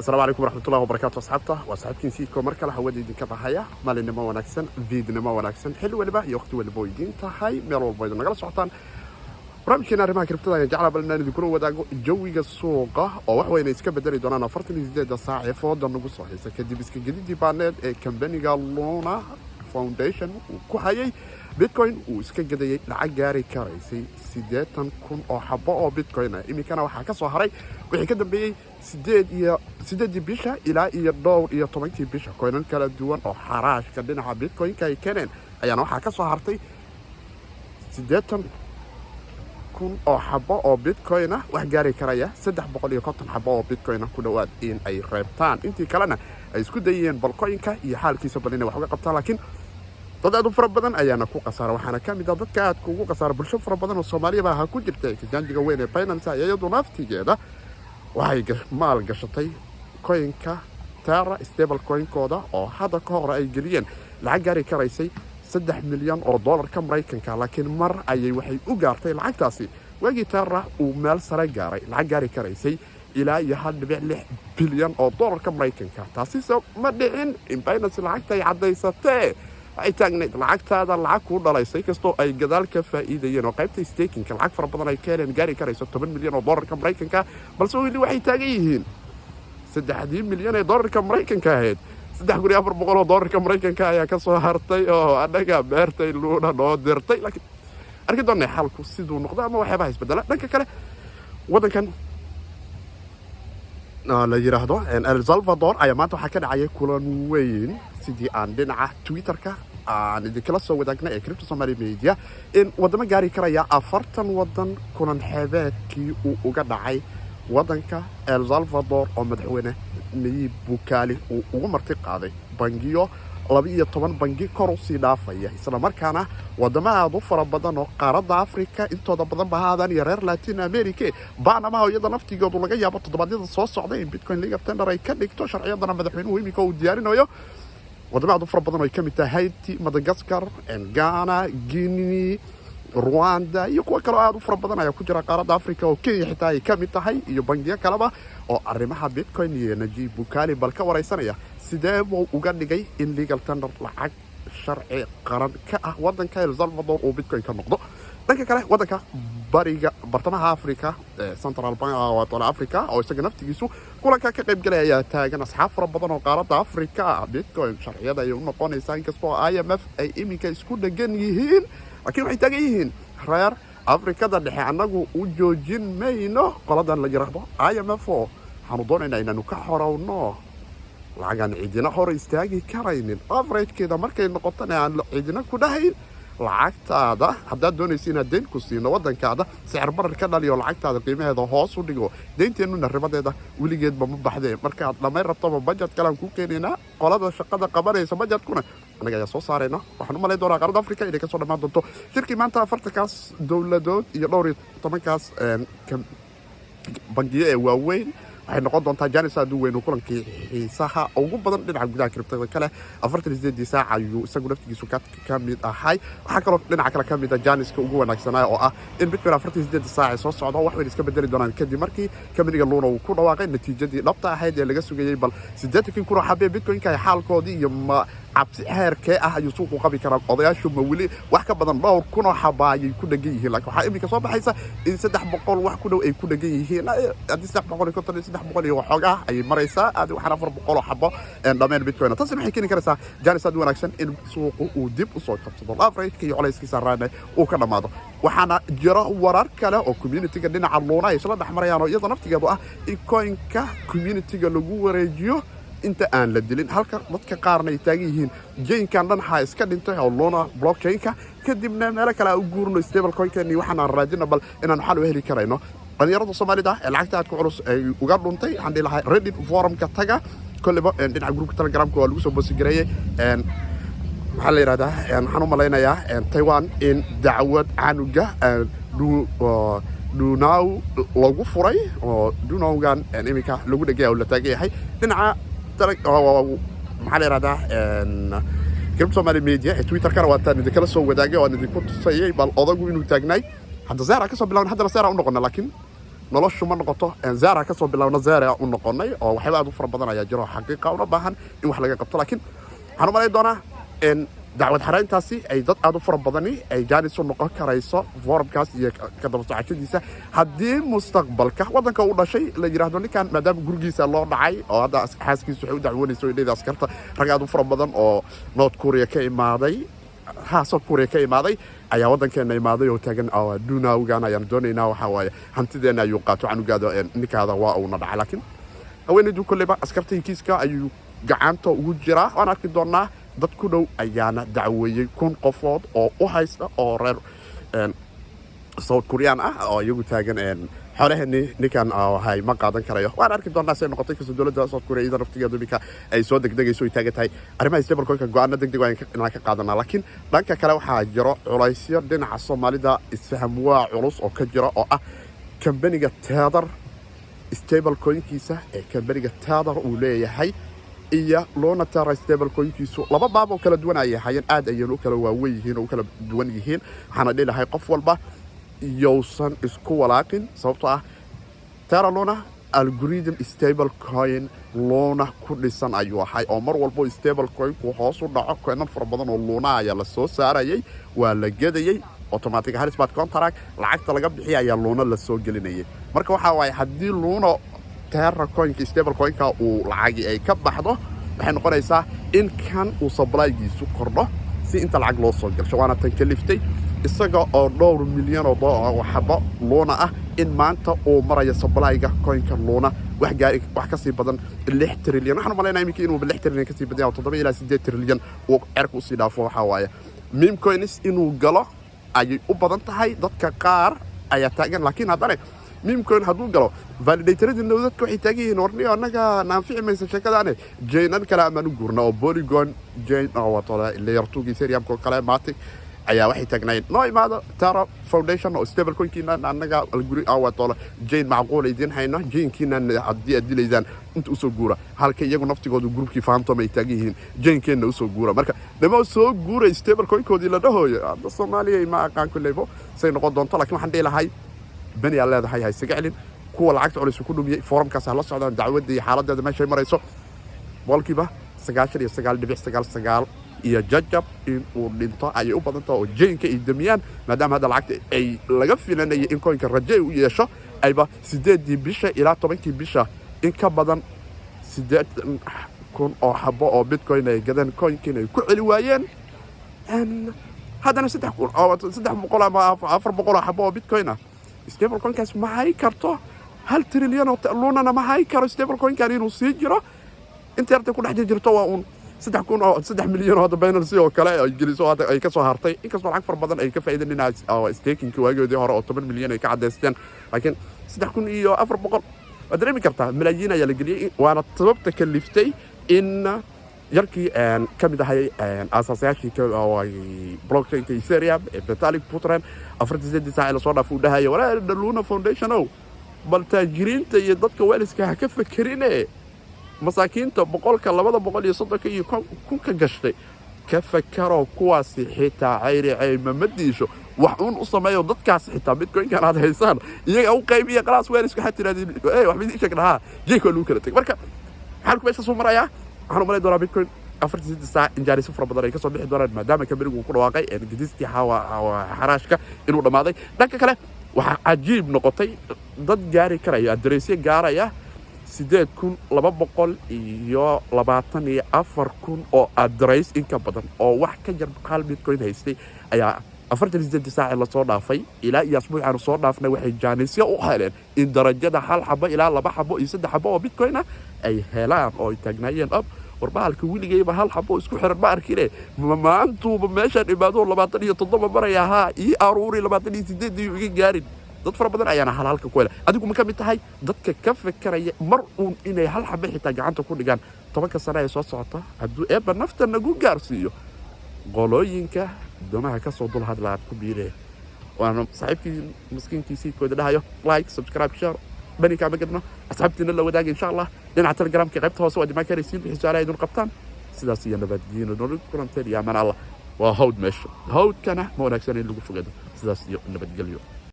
السلام عليكم ورحمة الله وبركاته أصحابته وأصحابتين سيدكم مركلة هودي دي كبهايا مالين ما وناكسن فيدنا ما وناكسن حلو اللي بقى يختو اللي بويدين تهاي ميرو البويد نقل صعطان برامجنا arrimaha kriptada jacala balna idin kula wadaago jawiga suuqa oo wax weyn iska bedeli doonaan 48 saac ee foodan nagu soo haysa kadib iska gelidii baaneed ee company-ga Luna Foundation ku hayay Bitcoin uu iska gadayay lacag gaari karaysay 80,000 oo xabo oo Bitcoin ah imikana waxa ka soo haray wixii ka dambeeyay 8 bisha ilaa iyo 12 bisha coinan kala duwan oo xaraashka dhinaca Bitcoin-ka ay keeneen ayaana waxa ka soo hartay 80,000 oo xabo oo Bitcoin ah wax gaari karaya 350 xabo oo Bitcoin ah ku dhawaad in ay reebtaan intii kalena ay isku dayeen balcoin-ka iyo xaalkiisa balina wax uga qabtaan laakiin dad fara badan ayaana ku qasaara waxaana kamid ah dadka aad ugu qasaara bulsho fara badan oo Soomaaliya ah ku jirtay janjiga weyn ee Binance ayadu naftigeeda waxay maal gashatay coin-ka Terra stable coin-kooda oo hadda ka hor ay geliyeen lacag gaari karaysay 3 milyan oo dollarka Mareykanka laakiin mar ayay waxay u gaartay lacagtaasi wagi Terra uu meel sare gaaray lacag gaari karaysay ilaa iyo 1.6 bilyan oo dollarka Mareykanka taasi soo ma dhicin in Binance lacagtay cadaysatay ay taagneed lacagtaada lacag ku dhalaysay kasto ay gadaal ka faa'iidayeen oo qaybta staking lacag fara badan ay keeneen gaari karayso 10 milyan oo dollarka Mareykanka balse weli waxay taagan yihiin 3 milyan oo dollarka Mareykanka ahayd 3,400 oo dollarka Mareykanka ayaa ka soo hartay oo anaga beertay Luna noo dirtay laakiin arki doonay xalku sidoo noqdo ama waxba isbedela dhanka kale wadankan la yiraahdo El Salvador ayaa maanta waxa ka dhacay kulan weyn sidii aan dhinaca Twitter-ka aan idinkala soo wadaagna ee Crypto Somali Media in wadamo gaari karaya 40 wadan kulan xeebeedkii uu uga dhacay wadanka El Salvador oo madaxweyne Nayib Bukele uu ugu marti qaaday bangiyo 12 bangi kor u sii dhaafaya isla markaana wadamada aad u fara badan oo qaaradda Afrika intooda badan bahaadan iyo reer Latin America baanama iyada naftigoodu laga yaabo toddobaadyada soo socday in Bitcoin League of Tender ay ka dhigto sharciyadana madaxweynuhu imika uu diyaarinayo wadamada aad u fara badan oo ay ka mid tahay Haiti, Madagascar, Ghana, Guinea, Rwanda iyo kuwa kale aad u fara badan ayaa ku jira qaaradda Afrika oo Kenya xitaa ay ka mid tahay iyo bangiyo kaleba oo arrimaha Bitcoin iyo Nayib Bukele balka waraysanaya sidee uu uga dhigay in legal tender lacag sharci qaran ka ah wadanka El Salvador oo Bitcoin ka noqdo dhanka kale wadanka bariga bartamaha Afrika Central Bank of Africa oo isaga naftigiisu kulanka ka qayb galaya taagan asxaab fara badan oo qaaradda Afrika Bitcoin sharciyada ay u noqonaysaa inkastoo IMF ay imika isku dhagan yihiin laakiin waxay taagan yihiin reer Afrikada dhexe anagu u joojin mayno qoladan la yiraahdo IMF oo waxaanu doonaynaa inaanu ka xorowno lacagan cidina hor istaagi karaynin average-keeda markay noqotana aan cidina ku dhahayn lacagtaada haddaad doonaysa inaad deyn ku siino wadankaada sicir barar ka dhaliyo lacagtaada qiimaheeda hoos u dhigo deynteennuna ribadeeda weligeedba ma baxdee markaad dhammayn rabtaba budget kalaan ku keenaynaa qolada shaqada qabanaysa budgetkuna anaga ayaa soo saarayna waxaan u malayn doonaa qaaradda Afrika inay ka soo dhammaan doonto shirkii maanta 40kaas dowladood iyo 12kaas bangiyo ee waaweyn waxay noqon doontaa Janice aad u weyn kulankii xiisaha ugu badan dhinaca gudaha kriptada kale 48 saac ayuu isagu naftigiisu ka mid ahay waxa kale dhinaca kale ka mid ah Janice-ka ugu wanaagsanaa oo ah in Bitcoin 48 saac soo socdo wax weyn iska bedeli doonaan kadib markii company-ga Luna uu ku dhawaaqay natiijadii dhabta ahayd ee laga sugayay bal 80 kun oo xabbe Bitcoin-ka ay xaalkoodii iyo cabsi heerkee ah ayuu suuqu qabi karaa odayaashu ma weli wax ka badan 2,000 oo xabaayay ku dhagan yihiin laakiin waxa imika soo baxaysa in 300 wax ku dhow ay ku dhagan yihiin hadii 300 iyo xogaa ay maraysaa aad waxana 400 oo xabo dhammaan Bitcoin taasi waxay keeni karaysaa Janice aad wanaagsan in suuqu uu dib u soo kabsado average-ka iyo culayskiisa raana uu ka dhamaado waxaana jira warar kale oo community-ga dhinaca Luna ay isla dhaxmarayaan oo iyada naftigeedu ah in coin-ka community-ga lagu wareejiyo inta aan la dilin halka dadka qaarna ay taagan yihiin jaynkan dhan ha iska dhintay oo Luna blockchain-ka kadibna meel kale u guurno stable coin-kan iyo waxaan raadina bal inaan xal u heli karayno dhalinyarada Soomaalida ee lacagta aad ku culus ay uga dhuntay waxaan dhilahay Reddit forum-ka taga kulliba dhinaca group-ka Telegram-ka waa lagu soo boosigareeyay waxa la yiraahdaa waxaan u malaynayaa Taiwan in dacwad canuga Dunau lagu furay oo Dunaugan imika lagu dhagay oo la taagay dhinaca maxaa la yiraahdaa Crypto Somali Media Twitter-kana waa taan idinkala soo wadaagay oo idinku tusayay bal odagu inuu taagnay hadda Zara ka soo bilaawna hadda Zara u noqon laakiin noloshu ma noqoto zaara ka soo bilowna zaara u noqonay oo waxba aad u fara badan ayaa jiro xaqiiqa una baahan in wax laga qabto laakiin waxaan u malay doonaa in dacwad xarayntaasi ay dad aad u fara badani ay jaanis u noqon karayso forumkaas iyo ka daba socodkiisa haddii mustaqbalka wadanka uu dhashay la yiraahdo ninkan maadaama gurigiisa loo dhacay oo hadda xaaskiisu waxay u dacwoonayso inay askarta rag aad u fara badan oo North Korea ka imaaday South Korea ka imaaday ayaa wadankeena imaaday oo taagan duunawgan ayaan doonaynaa waxa waaye hantideena ayuu qaato canugaada ninkaada waa uu na dhacay laakiin haweeneydu kulleyba askarta kiiska ayuu gacanta ugu jiraa waan arki doonaa dad ku dhow ayaana dacweeyay 1,000 qofood oo u haysta oo reer South Korean oo iyagu taagan xoolaheeni ninkan hay ma qaadan karayo waan arki doonaa say noqotay kasoo dowladda South Korea iyada naftigeedu ninka ay soo degdegayso ay taagan tahay arrimaha stable-ka go'aano degdeg ah inaan ka qaadanaa laakiin dhanka kale waxaa jiro culaysyo dhinaca Soomaalida isfaham waa culus oo ka jira oo ah company-ga Tether stable-coinkiisa ee company-ga Tether uu leeyahay iyo loona Tether stable-coinkiisu laba baab oo kala duwan ay hayeen aad ayay u kala waaweyn yihiin oo kala duwan yihiin waxaana leeyahay qof walba yowsan isku walaaqin sababtoo ah Tether Luna algorithm stable coin Luna ku dhisan ayuu ahay oo mar walba stable coin ku hoos u dhaco coinan fara badan oo Luna ayaa la soo saarayay waa la gadayay automatic smart contract lacagta laga bixiyay ayaa Luna la soo gelinayay marka waxa waay hadii Luna Tether coin stable coin ka uu lacag ay ka baxdo waxay noqonaysaa in kan uu supply-giisu kordho si inta lacag loo soo gasho waana tan kaliftay isaga oo dhowr milyan oo dollar waxba Luna ah in maanta uu marayo supply-ga coin-ka Luna wax ka sii badan 6 trilyan waxaan maleynayaa iminka inuu 6 trilyan ka sii badan 7 ilaa 8 trilyan uu cirku sii dhaafo waxa waaye meme coins inuu galo ayay u badan tahay dadka qaar ayaa taagan laakiin haddana meme coin hadduu galo validatorada dadka waxay taagan yihiin warniyo annaga naanfici maysa sheekadaane jaynan kale amaan u guurna oo Polygon jayn oo wato layer 2 Ethereum ko kale matic ayaa waxay taagnaayeen noo imaado Tether Foundation oo stable coin-kiina annaga alguri wato jayn macquul idin hayno jaynkiina haddii aad dilaysaan inta u soo guura halka iyagu naftigoodu groupkii Phantom ay taagan yihiin jaynkeena u soo guura marka dama soo guuray stable coin-koodii la dhahooyo hadda Soomaaliya ma aqaan kulleybo say noqon doonto laakiin waxaan dhilahay bani alla leedahay hay isaga celin kuwa lacagta culus ku dhumiyay forumkaas la socdaan dacwadda iyo xaaladda meesha marayso walkiiba 99.99 iyo jajab in uu dhinto ay u badan tahay oo jaynka ay damiyaan maadaama hadda lacagta ay laga filanayay in coin-ka rajo u yeesho ayba 8 bisha ilaa 10 bisha in ka badan 8,000 oo xabo oo Bitcoin ay gadan coin-kiina ay ku celi waayeen haddana 300 ama 400 xabo oo Bitcoin ah stable coin-kaas ma hay karto 1 trilyan oo Luna ma hay karo stable coin-kan inuu sii jiro inta yarta ku dhex jirto waa 3 milyan oo Binance oo kale ay geliso ay ka soo hartay inkastoo lacag far badan ay ka faa'iideynayaan staking waagoodii hore oo 10 milyan ay ka cadeysteen laakiin 3,400 waa dareemi kartaa malaayiin ayaa la geliyay waana sababta kaliftay in yarkii ka mid ahay asaasayaashii blockchain-ka Ethereum Vitalik Buterin 48 saac la soo dhaafay u dhahayo walaa Luna Foundation bal taajiriinta iyo dadka waliska ha ka fakerine masaakiinta 230 iyo kun ka gashtay ka fakaro kuwaasi xitaa cayri mamadiisho wax uun u sameeyo dadkaas xitaa Bitcoin-kan aad haysaan iyaga u qaybiya qalaas waliska ha tiraadeen wax mid sheegnaha jeeko loo kala tag marka xalku meesha soo maraya waxaan u malay doonaa Bitcoin 48 saac in jaarisi fara badan ay ka soo bixi doonaan maadaama kamirigu ku dhawaaqay gidistii xaraashka inuu dhamaaday dhanka kale waxa cajiib noqotay dad gaari karaya adreesyo gaaraya 8,224 oo adrees in ka badan oo wax ka jar hal Bitcoin haystay ayaa 48 saac la soo dhaafay ilaa iyo asbuucan soo dhaafnay waxay jaanisyo u heleen in darajada hal xabo ilaa 2 xabo iyo 3 xabo oo Bitcoin ay helaan oo ay taagnaayeen warbaalka wiligayba hal xabo isku xiran ma arkine maantuuba meeshaan imaado 27 maraya ha ii aruuri 28 iyo iga gaarin dad fara badan ayaana halka ku helay adigu ma ka mid tahay dadka ka fakaraya mar uun inay hal xabo xitaa gacanta ku dhigaan 10 sano ay soo socota hadduu eeba nafta nagu gaarsiiyo qolooyinka doomaha ka soo dul hadlaad ku biiree waana saaxiibkii miskiinkiisii kooda dhahayo like subscribe share bani ka magadno asxaabtiina la wadaaga insha Allah dhinaca Telegram-ka qaybta hoose waa dimaa karaysiin bixi su'aalaha idin qabtaan sidaas iyo nabadgelyo nolol kulanteed iyo amaan Allah waa hawd meesha hawdkana ma wanaagsan in lagu fogaado sidaas iyo nabadgelyo